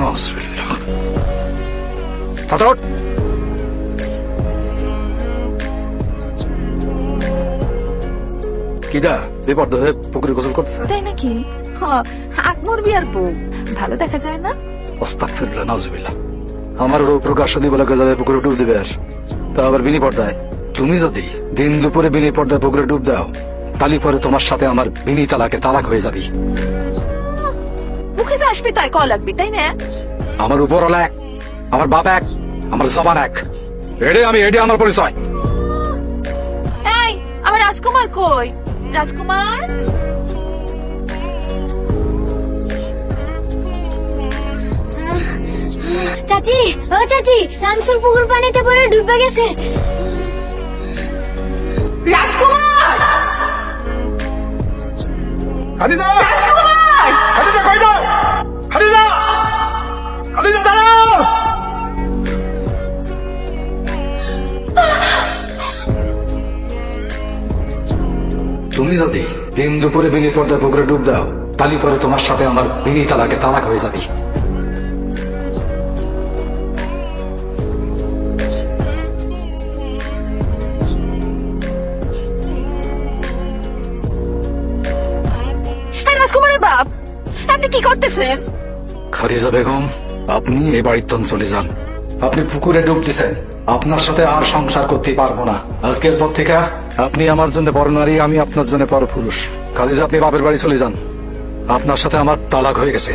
নাউজুবিল্লাহ। ফাতর কিডা বিপদ হয়ে পুকুরে গোসল করতেছে? তাই নাকি? আকমর বিয়ার বউ ভালো দেখা যায় না? আস্তাগফিরুল্লাহ, নাউজুবিল্লাহ। আমার রূপ প্রকাশ দিবে লাগে যাবে পুকুরে ডুব দিবে, আর তা আবার বিনি পর্দায়। তুমি যদি দিন দুপুরে বিনি পর্দায় পুকুরে ডুব দাও, তালি পরে তোমার সাথে আমার বিনি তালাকে তালাক হয়ে যাবি। মুখে তো আসবে তাই ক লাগবে, তাই না? আমার উপরওয়ালা এক, আমার বাপ এক, আমার জবান এক। এডে আমার পরিচয়। এই আমার রাজকুমার কই? রাজকুমার, চাচি, ও চাচি, শামসুর পুকুর পানিতে পড়ে ডুবে গেছে। রাজকুমার, খাদিজা, রাজকুমার! খাদিজা কই যাও? খাদিজা, খাদিজা দাঁড়াও। তুমি যদি দিন দুপুরে বিনি পর্দায় পুকুরে ডুব দাও, তালি পরে তোমার সাথে আমার বিনি তালাকে তালাক হয়ে যাবি। এই রাজকুমারের বাপ, আপনি কি করতেছেন? খাদিজা বেগম, আপনি এই বাড়ির তন চলে যান। আপনি পুকুরে ডুব দিছেন, আপনার সাথে আর সংসার করতে পারবো না। আজকের পর থেকে আপনি আমার জন্য বড় নারী, আমি আপনার জন্য বড় পুরুষ। খাদিজা, আপনি বাপের বাড়ি চলে যান, আপনার সাথে আমার তালাক হয়ে গেছে।